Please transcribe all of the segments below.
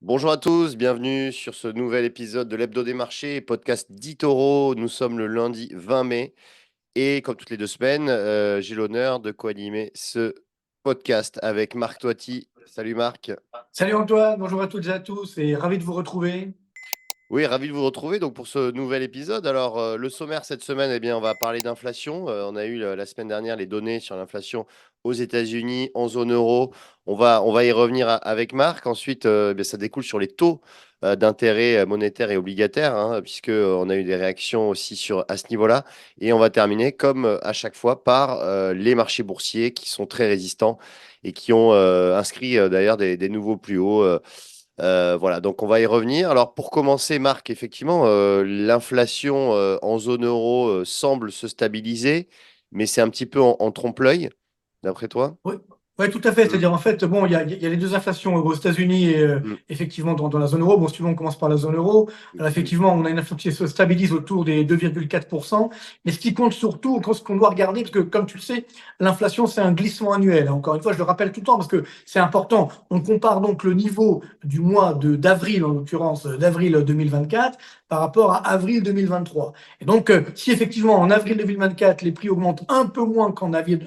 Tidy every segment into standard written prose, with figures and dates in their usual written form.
Bonjour à tous, bienvenue sur ce nouvel épisode de l'Hebdo des marchés, podcast d'Itoro. Nous sommes le lundi 20 mai et comme toutes les 2 semaines, j'ai l'honneur de co-animer ce podcast avec Marc Toiti. Salut Marc. Salut Antoine, bonjour à toutes et à tous et ravi de vous retrouver. Oui, ravi de vous retrouver donc pour ce nouvel épisode. Alors, le sommaire cette semaine, eh bien, on va parler d'inflation. On a eu la semaine dernière les données sur l'inflation aux États-Unis, en zone euro. On va y revenir avec Marc. Ensuite, bien, ça découle sur les taux d'intérêt monétaire et obligataire, hein, puisque on a eu des réactions aussi à ce niveau-là. Et on va terminer, comme à chaque fois, par les marchés boursiers qui sont très résistants et qui ont inscrit d'ailleurs des nouveaux plus hauts. Voilà, donc on va y revenir. Alors pour commencer, Marc, effectivement, l'inflation en zone euro semble se stabiliser, mais c'est un petit peu en trompe-l'œil, d'après toi? Oui, ouais, tout à fait. Mm, C'est-à-dire, en fait, bon, il y a les deux inflations aux États-Unis et mm, effectivement dans la zone euro. Bon, si tu veux, on commence par la zone euro. Alors, mm, effectivement, on a une inflation qui se stabilise autour des 2,4%. Mais ce qui compte surtout, ce qu'on doit regarder, parce que comme tu le sais, l'inflation, c'est un glissement annuel. Encore une fois, je le rappelle tout le temps parce que c'est important. On compare donc le niveau du mois d'avril, en l'occurrence d'avril 2024, par rapport à avril 2023. Et donc, si effectivement en avril 2024, les prix augmentent un peu moins en avril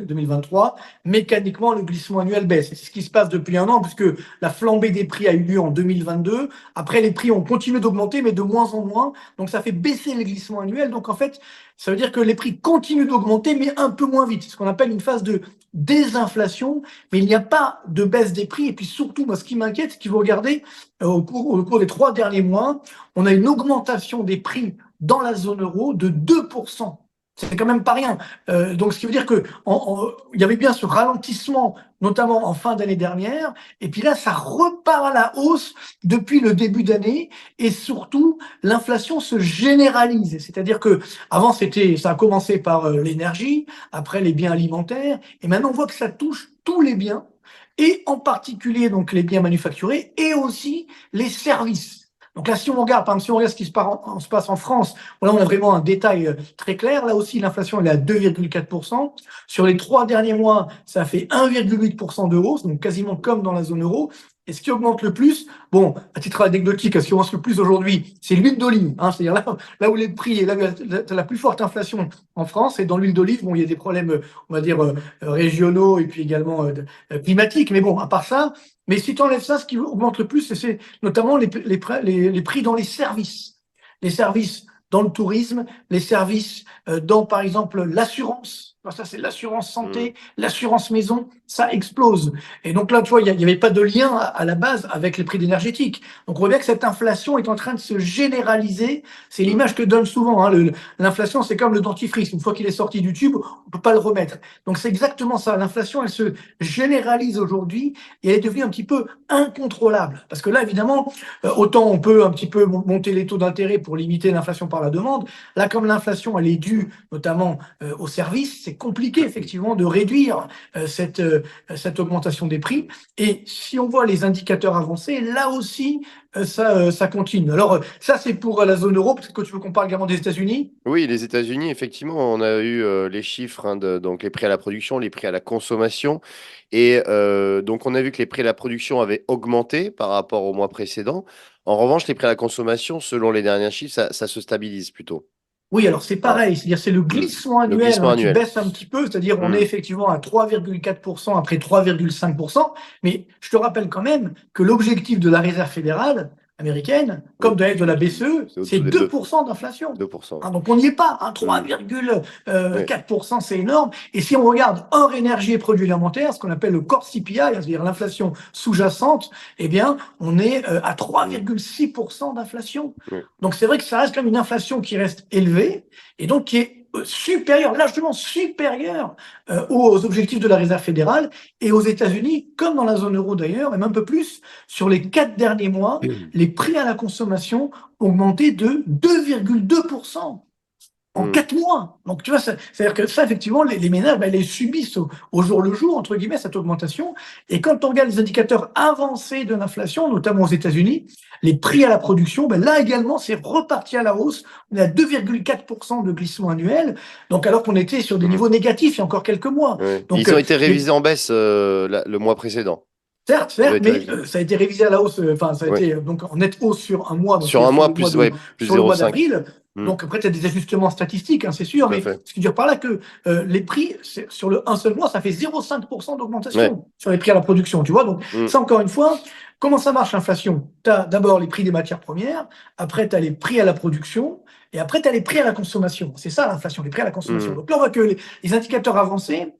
2023, mécaniquement, le glissement annuel baisse. Et c'est ce qui se passe depuis un an, puisque la flambée des prix a eu lieu en 2022. Après, les prix ont continué d'augmenter, mais de moins en moins. Donc, ça fait baisser le glissement annuel. Donc, en fait, ça veut dire que les prix continuent d'augmenter, mais un peu moins vite. C'est ce qu'on appelle une phase de désinflation, mais il n'y a pas de baisse des prix. Et puis surtout, moi, ce qui m'inquiète, c'est qu'il faut regarder au cours des 3 derniers mois, on a une augmentation des prix dans la zone euro de 2%. C'est quand même pas rien. Donc, ce qui veut dire que il y avait bien ce ralentissement, notamment en fin d'année dernière, et puis là, ça repart à la hausse depuis le début d'année, et surtout, l'inflation se généralise. C'est-à-dire que avant, ça a commencé par l'énergie, après les biens alimentaires, et maintenant on voit que ça touche tous les biens, et en particulier donc les biens manufacturés, et aussi les services. Donc là, si on regarde, par exemple, si on regarde ce qui se passe en France, là, on a vraiment un détail très clair. Là aussi, l'inflation, elle est à 2,4%. Sur les 3 derniers mois, ça fait 1,8% de hausse, donc quasiment comme dans la zone euro. Et ce qui augmente le plus, bon, à titre anecdotique, ce qui augmente le plus aujourd'hui, c'est l'huile d'olive. C'est-à-dire là où les prix et là où la plus forte inflation en France, et dans l'huile d'olive, bon, il y a des problèmes, on va dire, régionaux et puis également climatiques. Mais bon, à part ça, mais si tu enlèves ça, ce qui augmente le plus, c'est notamment les prix dans les services. Les services dans le tourisme, les services dans, par exemple, l'assurance. Ça, c'est l'assurance mm. santé, l'assurance maison, ça explose. Et donc là, tu vois, il n'y avait pas de lien à la base avec les prix d'énergétique. Donc on voit bien que cette inflation est en train de se généraliser. C'est Mm. l'image que donne souvent. L'inflation, c'est comme le dentifrice. Une fois qu'il est sorti du tube, on ne peut pas le remettre. Donc c'est exactement ça. L'inflation, elle se généralise aujourd'hui et elle est devenue un petit peu incontrôlable. Parce que là, évidemment, autant on peut un petit peu monter les taux d'intérêt pour limiter l'inflation par la demande. Là, comme l'inflation, elle est due notamment aux services, c'est compliqué effectivement de réduire cette augmentation des prix. Et si on voit les indicateurs avancés, là aussi, ça continue. Alors, ça, c'est pour la zone euro. Peut-être que tu veux qu'on parle également des États-Unis. Oui, les États-Unis, effectivement, on a eu les chiffres, hein, donc les prix à la production, les prix à la consommation. Et donc, on a vu que les prix à la production avaient augmenté par rapport au mois précédent. En revanche, les prix à la consommation, selon les derniers chiffres, ça se stabilise plutôt. Oui, alors c'est Voilà. pareil, c'est-à-dire c'est le Mm. glissement Le annuel glissement qui annuel. baisse un petit peu, c'est-à-dire on est Mm. effectivement à 3,4% après 3,5%, mais je te rappelle quand même que l'objectif de la Réserve fédérale américaine, Oui, comme d'ailleurs de la BCE, c'est c'est au-dessous des 2, 2% d'inflation. 2%. Donc on n'y est pas, Mm. Ouais. 3,4%, c'est énorme. Et si on regarde hors énergie et produits alimentaires, ce qu'on appelle le core CPI, c'est-à-dire l'inflation sous-jacente, eh bien on est à Mm. 3,6% d'inflation. Ouais. Donc c'est vrai que ça reste comme une inflation qui reste élevée et donc qui est supérieure, largement supérieure aux objectifs de la Réserve fédérale et aux États-Unis, comme dans la zone euro d'ailleurs, même un peu plus, sur les 4 derniers mois, les prix à la consommation ont augmenté de 2,2% en Mm. 4 mois. Donc, tu vois, c'est-à-dire que ça, effectivement, les ménages, ben, les subissent au jour le jour, entre guillemets, cette augmentation. Et quand on regarde les indicateurs avancés de l'inflation, notamment aux États-Unis, les prix à la production, ben, là également, c'est reparti à la hausse. On est à 2,4% de glissement annuel. Donc, alors qu'on était sur des Mm. niveaux négatifs il y a encore quelques mois. Ouais. Donc, Ils ont été révisés en baisse le mois précédent. Ça doit certes, être mais révisé. ça a été révisé à la hausse, enfin, ça a Oui. été donc en nette hausse sur un mois, donc Sur c'est un sur mois, le mois plus, ouais, plus sur le mois 0,5. d'avril. Hmm, Donc après, tu as des ajustements statistiques, hein, c'est sûr, tout à mais fait. ce qui veut dire par là que les prix, sur un seul mois, ça fait 0,5% Ouais. d'augmentation sur les prix à la production, tu vois. Donc Hmm, ça, encore une fois, comment ça marche l'inflation? Tu as d'abord les prix des matières premières, après tu as les prix à la production, et après tu as les prix à la consommation. C'est ça l'inflation, les prix à la consommation. hmm, Donc là, on voit que les indicateurs avancés,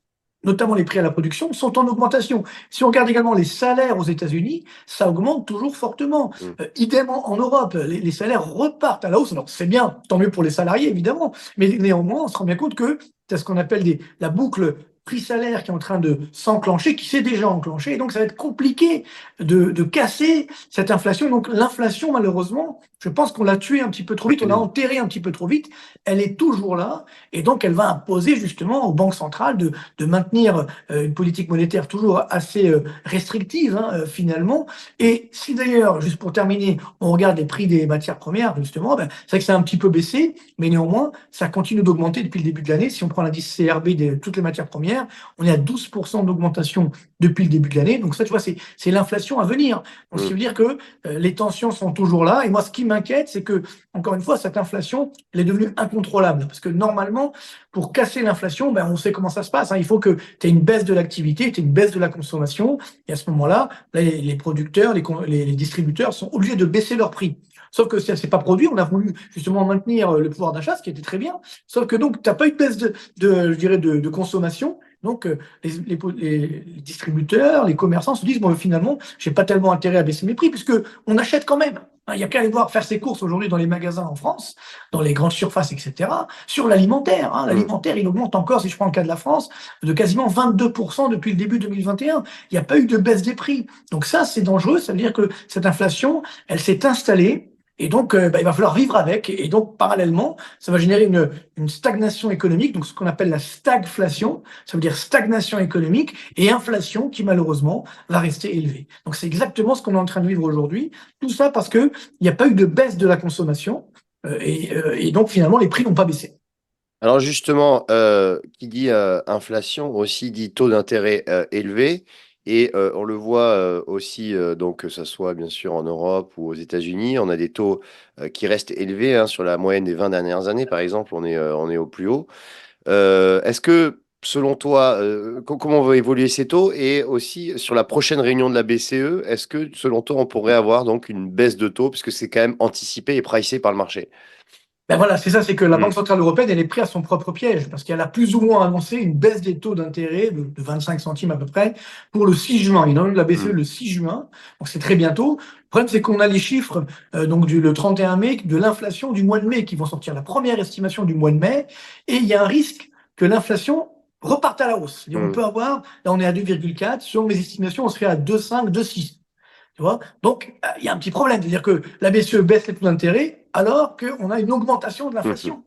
notamment les prix à la production, sont en augmentation. Si on regarde également les salaires aux États-Unis, ça augmente toujours fortement. hmm, Idem en Europe, les salaires repartent à la hausse. Alors c'est bien, tant mieux pour les salariés évidemment, mais néanmoins, on se rend bien compte que c'est ce qu'on appelle la boucle prix-salaire qui est en train de s'enclencher, qui s'est déjà enclenché, et donc ça va être compliqué de casser cette inflation. Et donc l'inflation, malheureusement, je pense qu'on l'a tuée un petit peu trop vite, on l'a enterrée un petit peu trop vite, elle est toujours là, et donc elle va imposer justement aux banques centrales de maintenir une politique monétaire toujours assez restrictive, hein, finalement. hmm. Et si d'ailleurs, juste pour terminer, on regarde les prix des matières premières, justement, ben, c'est vrai que ça a un petit peu baissé, mais néanmoins, ça continue d'augmenter depuis le début de l'année. Si on prend l'indice CRB de toutes les matières premières, on est à 12% d'augmentation depuis le début de l'année. Donc ça, tu vois, c'est l'inflation à venir. Donc ce Hmm. qui veut dire que les tensions sont toujours là. Et moi, ce qui m'inquiète, c'est que, encore une fois, cette inflation, elle est devenue incontrôlable. Parce que normalement, pour casser l'inflation, ben, on sait comment ça se passe, hein. Il faut que tu aies une baisse de l'activité, tu aies une baisse de la consommation. Et à ce moment-là, les producteurs, les distributeurs sont obligés de baisser leurs prix. Sauf que ça ne s'est pas produit. On a voulu justement maintenir le pouvoir d'achat, ce qui était très bien. Sauf que donc, tu n'as pas eu de baisse je dirais de consommation. Donc, les distributeurs, les commerçants se disent, bon, finalement, je n'ai pas tellement intérêt à baisser mes prix, puisque on achète quand même. Il n'y a qu'à aller voir faire ses courses aujourd'hui dans les magasins en France, dans les grandes surfaces, etc. Sur l'alimentaire, hein. Hmm. L'alimentaire, il augmente encore, si je prends le cas de la France, de quasiment 22% depuis le début 2021. Il n'y a pas eu de baisse des prix. Donc ça, c'est dangereux. Ça veut dire que cette inflation, elle s'est installée. Et donc, bah, il va falloir vivre avec. Et donc, parallèlement, ça va générer une stagnation économique, donc ce qu'on appelle la stagflation. Ça veut dire stagnation économique et inflation qui, malheureusement, va rester élevée. Donc, c'est exactement ce qu'on est en train de vivre aujourd'hui. Tout ça parce qu'il n'y a pas eu de baisse de la consommation. Et donc, finalement, les prix n'ont pas baissé. Alors justement, qui dit inflation aussi dit taux d'intérêt élevé. Et on le voit aussi, donc que ce soit bien sûr en Europe ou aux États-Unis, on a des taux qui restent élevés, hein, sur la moyenne des 20 dernières années, par exemple, on est au plus haut. Est-ce que, selon toi, comment vont évoluer ces taux? Et aussi, sur la prochaine réunion de la BCE, est-ce que, selon toi, on pourrait avoir donc une baisse de taux, puisque c'est quand même anticipé et pricé par le marché? Ben voilà, c'est ça, c'est que la Hmm, Banque Centrale Européenne, elle est prise à son propre piège, parce qu'elle a plus ou moins annoncé une baisse des taux d'intérêt de 25 centimes à peu près pour le 6 juin. Il en a eu la BCE hmm, le 6 juin, donc c'est très bientôt. Le problème, c'est qu'on a les chiffres donc le 31 mai de l'inflation du mois de mai qui vont sortir, la première estimation du mois de mai, et il y a un risque que l'inflation reparte à la hausse. C'est-à-dire, on hmm, peut avoir, là on est à 2,4, selon mes estimations, on serait à 2,5, 2,6. Tu vois? Donc, il y a un petit problème, c'est-à-dire que la BCE baisse les taux d'intérêt alors qu'on a une augmentation de hmm, hmm. l'inflation.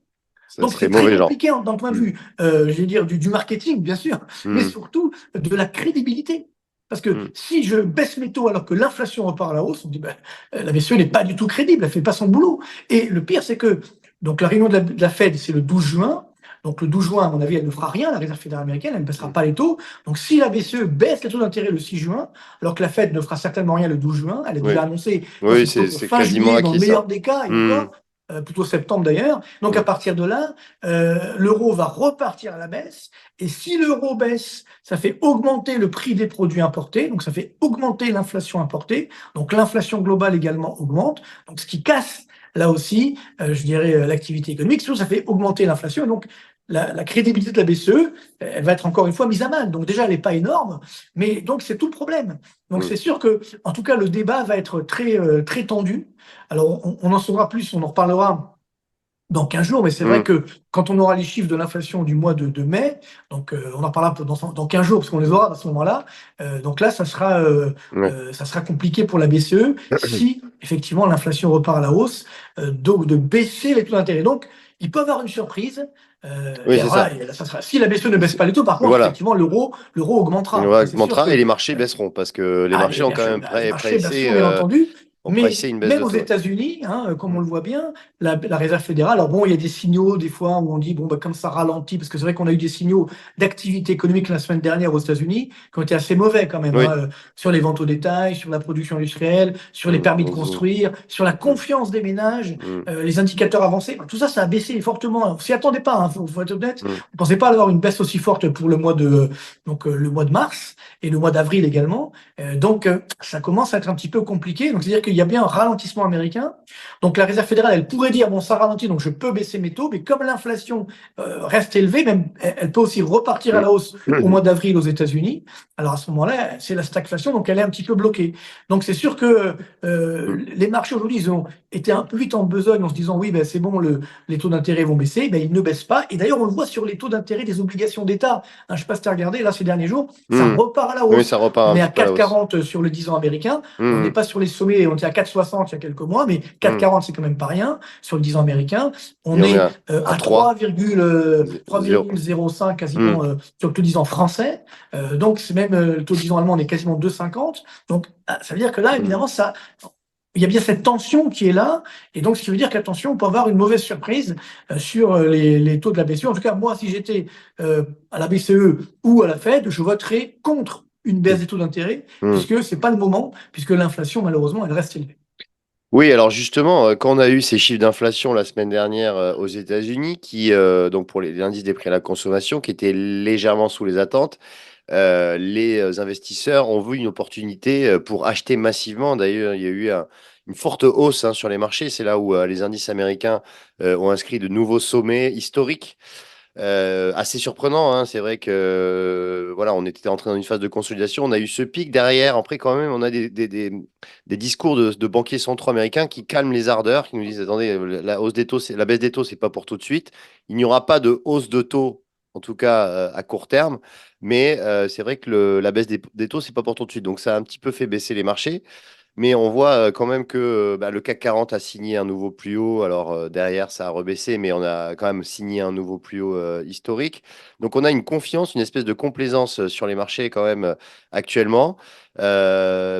Ça Donc, serait c'est très mauvais genre. compliqué d'un point de Hmm, vue, je vais dire, du marketing, bien sûr, mais hmm, surtout de la crédibilité. Parce que hmm, si je baisse mes taux alors que l'inflation repart à la hausse, on dit, ben, la BCE n'est pas du tout crédible, elle ne fait pas son boulot. Et le pire, c'est que donc la réunion de la Fed, c'est le 12 juin. Donc le 12 juin, à mon avis, elle ne fera rien, la Réserve fédérale américaine, elle ne baissera hmm. pas les taux. Donc si la BCE baisse les taux d'intérêt le 6 juin, alors que la Fed ne fera certainement rien le 12 juin, elle a Oui, déjà annoncé, moi oui, c'est plutôt pour c'est fin quasiment juillet, dans le acquis meilleur ça. des cas, et Hmm, encore, plutôt septembre d'ailleurs. Donc à hmm, partir de là, l'euro va repartir à la baisse. Et si l'euro baisse, ça fait augmenter le prix des produits importés, donc ça fait augmenter l'inflation importée. Donc l'inflation globale également augmente. Donc ce qui casse là aussi, je dirais, l'activité économique, surtout ça fait augmenter l'inflation. Donc la crédibilité de la BCE, elle va être encore une fois mise à mal. Donc déjà, elle n'est pas énorme, mais donc c'est tout le problème. Donc hmm, c'est sûr que, en tout cas, le débat va être très tendu. Alors on en saura plus, on en reparlera dans 15 jours, mais c'est vrai hmm. que quand on aura les chiffres de l'inflation du mois de mai, donc on en parlera dans 15 jours, parce qu'on les aura à ce moment-là, donc là, Ouais. ça sera compliqué pour la BCE si effectivement l'inflation repart à la hausse, donc de baisser les taux d'intérêt. Donc, il peut y avoir une surprise. Oui, Et c'est alors là, ça. ça sera, si la BCE ne baisse pas les taux, par contre, Voilà. effectivement, l'euro On augmentera. Ça, c'est sûr augmentera et que les marchés baisseront parce que les marchés ont quand même les marchés pricé. baisseront, bien entendu. On Mais pricait une baisse même de aux taux. Ouais. États-Unis, hein, comme Mm. on le voit bien, la Réserve fédérale, alors bon, il y a des signaux des fois où on dit, bon, bah, comme ça ralentit, parce que c'est vrai qu'on a eu des signaux d'activité économique la semaine dernière aux États-Unis qui ont été assez mauvais quand même, Oui. hein, sur les ventes au détail, sur la production industrielle, sur les permis de On dit. construire, sur la Mm. confiance des ménages, Mm. les indicateurs avancés. Tout ça, ça a baissé fortement. On s'y attendait pas, hein, faut être honnête. Mm. On pensait pas avoir une baisse aussi forte pour le mois de mars et le mois d'avril également. Ça commence à être un petit peu compliqué. Donc, c'est-à-dire qu'il y a bien un ralentissement américain. Donc, la Réserve fédérale, elle pourrait dire, bon, ça ralentit, donc je peux baisser mes taux, mais comme l'inflation reste élevée, même, elle peut aussi repartir à la hausse au Mm. mois d'avril aux États-Unis. Alors, à ce moment-là, c'est la stagflation, donc elle est un petit peu bloquée. Donc, c'est sûr que Mm. les marchés aujourd'hui, ils ont été un peu vite en besogne en se disant, oui, ben, c'est bon, les taux d'intérêt vont baisser. Ben, ils ne baissent pas. Et d'ailleurs, on le voit sur les taux d'intérêt des obligations d'État. Hein, je ne sais pas si tu as regardé, là, ces derniers jours, ça Mm. repart à la Oui, hausse. ça repart On un est petit à peu à la hausse. 4,40 sur le 10 ans américain. On n'est Mm. pas sur les sommets, on était à 4,60 il y a quelques mois, mais Mm. 4,40 c'est quand même pas rien sur le 10 ans américain. On Et on est est à à 3. 0. 3,05 Mm. quasiment sur le taux 10 ans français. Donc c'est même le taux 10 ans allemand, on est quasiment 2,50. Donc ça veut dire que là, Mm. évidemment, il y a bien cette tension qui est là, et donc ce qui veut dire qu'attention, on peut avoir une mauvaise surprise sur les taux de la BCE. En tout cas, moi, si j'étais à la BCE ou à la Fed, je voterais contre une baisse des taux d'intérêt, Mm. puisque c'est pas le moment, puisque l'inflation, malheureusement, elle reste élevée. Oui, alors justement, quand on a eu ces chiffres d'inflation la semaine dernière aux États-Unis, donc pour l'indice des prix à la consommation, qui était légèrement sous les attentes, les investisseurs ont vu une opportunité pour acheter massivement. D'ailleurs, il y a eu une forte hausse hein, sur les marchés. C'est là où les indices américains ont inscrit de nouveaux sommets historiques. Assez surprenant, hein. C'est vrai que voilà, on était entré dans une phase de consolidation. On a eu ce pic derrière. Après, quand même, on a des discours de banquiers centraux américains qui calment les ardeurs, qui nous disent, attendez, la hausse des taux, la baisse des taux, c'est pas pour tout de suite. Il n'y aura pas de hausse de taux, en tout cas à court terme. Mais c'est vrai que la baisse des taux, c'est pas pour tout de suite. Donc ça a un petit peu fait baisser les marchés. Mais on voit quand même que bah, le CAC 40 a signé un nouveau plus haut. Alors derrière, ça a rebaissé, mais on a quand même signé un nouveau plus haut historique. Donc on a une confiance, une espèce de complaisance sur les marchés quand même actuellement. Euh,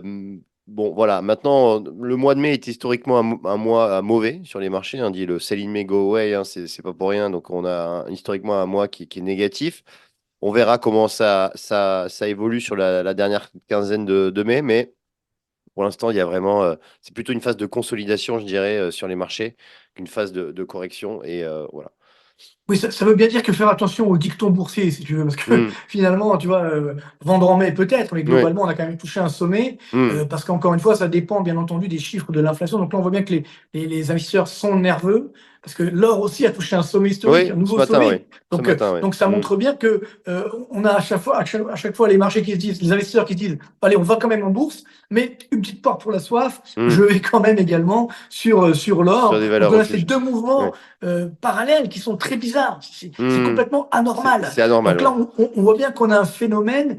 bon, voilà. Maintenant, le mois de mai est historiquement un mois mauvais sur les marchés. On dit le sell in May, go away. Hein, c'est pas pour rien. Donc on a historiquement un mois qui est négatif. On verra comment ça évolue sur la dernière quinzaine de mai, mais pour l'instant, il y a vraiment, c'est plutôt une phase de consolidation, je dirais, sur les marchés qu'une phase de correction. Et voilà. Oui, ça veut bien dire que faire attention aux dictons boursiers, si tu veux, parce que Hmm. finalement, tu vois, vendre en mai peut-être, mais Ouais. globalement, on a quand même touché un sommet, Hmm. parce qu'encore une fois, ça dépend bien entendu des chiffres de l'inflation. Donc là, on voit bien que les investisseurs sont nerveux, parce que l'or aussi a touché un sommet historique, un Oui, ce nouveau matin, oui. sommet. Ce Donc, matin, oui. ça Hmm. montre bien que on a à chaque fois les marchés qui se disent, les investisseurs qui se disent, allez, on va quand même en bourse, mais une petite porte pour la soif, Hmm. je vais quand même également sur Sur l'or. des Donc valeurs on a ces refuges. deux Oui. mouvements parallèles qui sont très bizarres. C'est Hmm. complètement anormal. C'est anormal, Donc là, ouais. on voit bien qu'on a un phénomène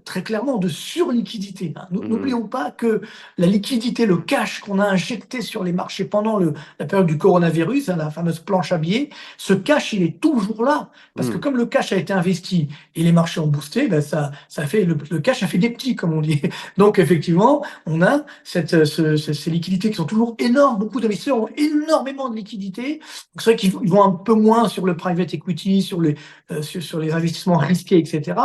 très clairement de surliquidité. Hein. Hmm. N'oublions pas que la liquidité, le cash qu'on a injecté sur les marchés pendant la période du coronavirus, hein, la fameuse planche à billets, ce cash, il est toujours là. Parce que Hmm. comme le cash a été investi et les marchés ont boosté, ben ça fait, le cash a fait des petits, comme on dit. Donc effectivement, on a ces liquidités qui sont toujours énormes. Beaucoup d'investisseurs ont énormément de liquidités. C'est vrai qu'ils vont un peu moins sur le private equity, sur les investissements risqués, etc.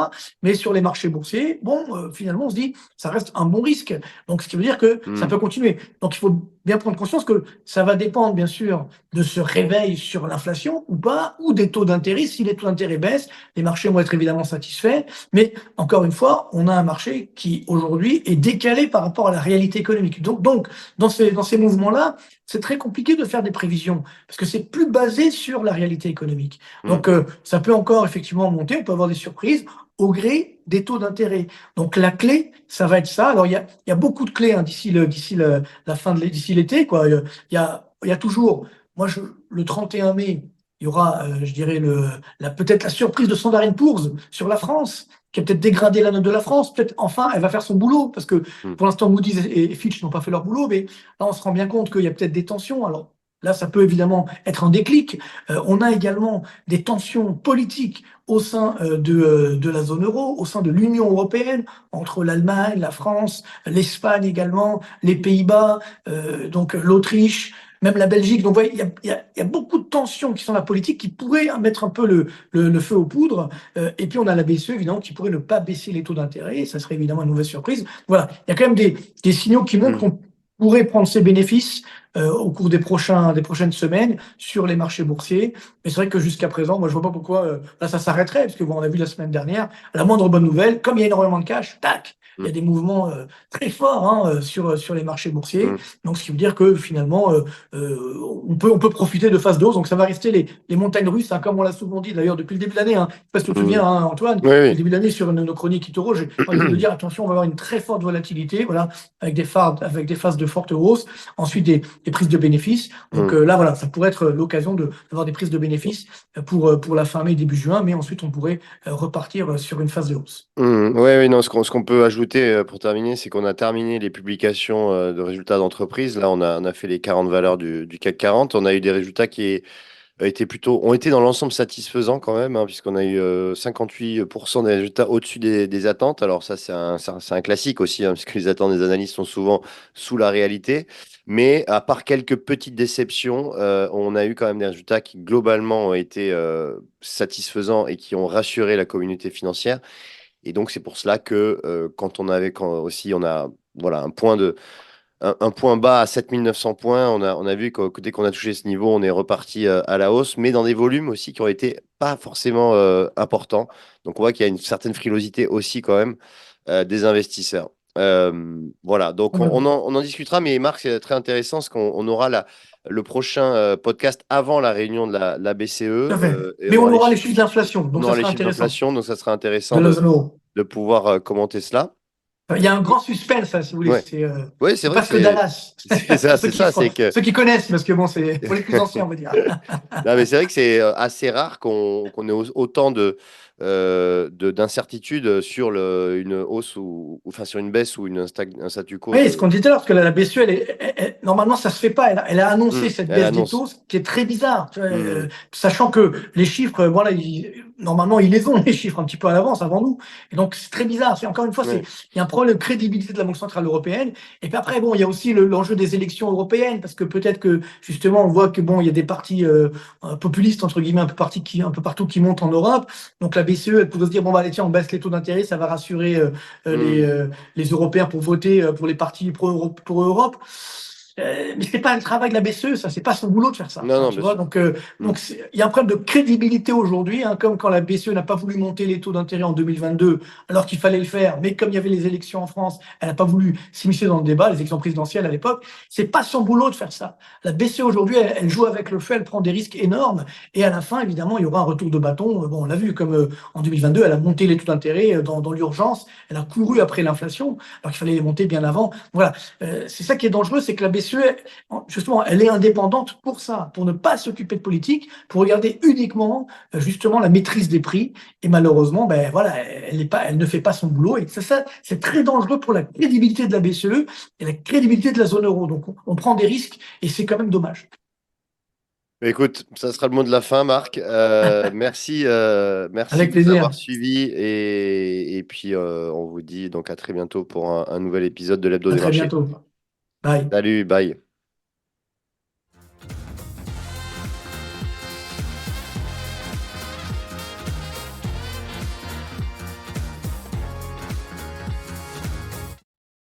Mais sur les marchés boursiers, bon, finalement, on se dit, ça reste un bon risque. Donc, ce qui veut dire que ça Hmm. peut continuer. Donc, il faut bien prendre conscience que ça va dépendre, bien sûr, de ce réveil sur l'inflation ou pas, ou des taux d'intérêt. Si les taux d'intérêt baissent, les marchés vont être évidemment satisfaits. Mais encore une fois, on a un marché qui, aujourd'hui, est décalé par rapport à la réalité économique. Donc dans ces mouvements-là, c'est très compliqué de faire des prévisions parce que c'est plus basé sur la réalité économique. Hmm. Donc, ça peut encore effectivement monter, on peut avoir des surprises au gré des taux d'intérêt. Donc, la clé, ça va être ça. Alors, il y a beaucoup de clés hein, la fin de d'ici l'été, quoi. Il y a toujours, moi, le 31 mai, il y aura, je dirais, peut-être la surprise de Standard Poor's sur la France, qui a peut-être dégradé la note de la France. Peut-être, enfin, elle va faire son boulot, parce que Hmm. pour l'instant, Moody's et Fitch n'ont pas fait leur boulot, mais là, on se rend bien compte qu'il y a peut-être des tensions. Alors, Là, ça peut évidemment être un déclic. On a également des tensions politiques au sein de la zone euro, au sein de l'Union européenne, entre l'Allemagne, la France, l'Espagne également, les Pays-Bas, donc l'Autriche, même la Belgique. Donc, vous voyez, il y a beaucoup de tensions qui sont la politique qui pourraient mettre un peu le feu aux poudres. Et puis, on a la BCE, évidemment, qui pourrait ne pas baisser les taux d'intérêt. Et ça serait évidemment une mauvaise surprise. Voilà, il y a quand même des signaux qui montrent Hmm. qu'on pourrait prendre ses bénéfices au cours des prochaines semaines sur les marchés boursiers. Mais c'est vrai que jusqu'à présent, moi, je vois pas pourquoi là, ça s'arrêterait, parce que bon, on a vu la semaine dernière, la moindre bonne nouvelle, comme il y a énormément de cash, tac, il y Hmm. a des mouvements très forts hein, sur les marchés boursiers. Hmm. Donc, ce qui veut dire que finalement, on peut profiter de phases de hausse. Donc, ça va rester les montagnes russes, hein, comme on l'a souvent dit d'ailleurs depuis le début de l'année. Hein. Je sais pas si tu te Hmm. souviens, hein, Antoine, Oui, depuis le oui. début de l'année sur nos chroniques Itoro, j'ai arrêté de dire attention, on va avoir une très forte volatilité, voilà, avec des phases de forte hausse. Ensuite, des prises de bénéfices. Donc Hmm. là, voilà, ça pourrait être l'occasion d'avoir des prises de bénéfices pour la fin mai, début juin, mais ensuite, on pourrait repartir sur une phase de hausse. Oui, oui, non, ce qu'on peut ajouter pour terminer, c'est qu'on a terminé les publications de résultats d'entreprise. Là, on a fait les 40 valeurs du CAC 40. On a eu des résultats qui ont été dans l'ensemble satisfaisants quand même, hein, puisqu'on a eu 58% des résultats au-dessus des attentes. Alors ça, c'est un classique aussi, hein, puisque les attentes des analystes sont souvent sous la réalité. Mais à part quelques petites déceptions, on a eu quand même des résultats qui globalement ont été satisfaisants et qui ont rassuré la communauté financière. Et donc c'est pour cela que quand aussi on a voilà, un point bas à 7900 points. On a vu que dès qu'on a touché ce niveau, on est reparti à la hausse, mais dans des volumes aussi qui ont été pas forcément importants. Donc on voit qu'il y a une certaine frilosité aussi quand même des investisseurs. Voilà, donc on, Voilà. on en, on en discutera, mais Marc, c'est très intéressant parce qu'on aura le prochain podcast avant la réunion de la BCE Tout à fait. et Mais on aura les chiffres d'inflation, on donc ça aura les sera chiffres intéressant d'inflation, donc ça sera de intéressant la de, zone euro. de pouvoir commenter cela. Il y a un grand suspense, hein, si vous voulez. Ouais. Ouais, c'est C'est vrai pas que ce que Dallas. c'est ça, c'est ça, c'est que Ceux qui connaissent, parce que bon, c'est pour les plus anciens, on va dire. non, mais c'est vrai que c'est assez rare qu'on ait autant d'incertitudes sur une hausse enfin sur une baisse ou un statu quo Oui, ce qu'on disait tout à l'heure, parce que la BCE, normalement, ça se fait pas. Elle a annoncé cette Elle baisse des annonce. taux, ce qui est très bizarre. Tu vois, Hmm. sachant que les chiffres, voilà, normalement, ils les ont, les chiffres, un petit peu à l'avance, avant nous. Et donc, c'est très bizarre. Encore une fois, il Ouais. y a un problème de crédibilité de la Banque Centrale Européenne. Et puis après, bon, il y a aussi l'enjeu des élections européennes, parce que peut-être que, justement, on voit que, bon, il y a des partis populistes, entre guillemets, un peu partout qui montent en Europe. Donc, la BCE, elle pourrait se dire, bon, bah, allez, tiens, on baisse les taux d'intérêt, ça va rassurer Hmm. les Européens pour voter pour les partis pro-Europe. Mais c'est pas le travail de la BCE, ça, c'est pas son boulot de faire ça, Non, hein, non, tu bien vois. sûr. Hmm. Donc il y a un problème de crédibilité aujourd'hui, hein, comme quand la BCE n'a pas voulu monter les taux d'intérêt en 2022, alors qu'il fallait le faire, mais comme il y avait les élections en France, elle n'a pas voulu s'immiscer dans le débat, les élections présidentielles à l'époque. C'est pas son boulot de faire ça. La BCE aujourd'hui, elle joue avec le feu, elle prend des risques énormes, et à la fin, évidemment, il y aura un retour de bâton. Bon, on l'a vu, comme en 2022, elle a monté les taux d'intérêt dans l'urgence, elle a couru après l'inflation, alors qu'il fallait les monter bien avant. Voilà. C'est ça qui est dangereux, c'est que la BCE, justement, elle est indépendante pour ça, pour ne pas s'occuper de politique, pour regarder uniquement, justement, la maîtrise des prix. Et malheureusement, ben voilà, elle ne fait pas son boulot. Et ça, c'est très dangereux pour la crédibilité de la BCE et la crédibilité de la zone euro. Donc, on prend des risques et c'est quand même dommage. Écoute, ça sera le mot de la fin, Marc. Merci Avec de nous avoir plaisir. suivis et puis on vous dit donc à très bientôt pour un nouvel épisode de l'Hebdo À des très marchés. bientôt. Bye. Salut, bye.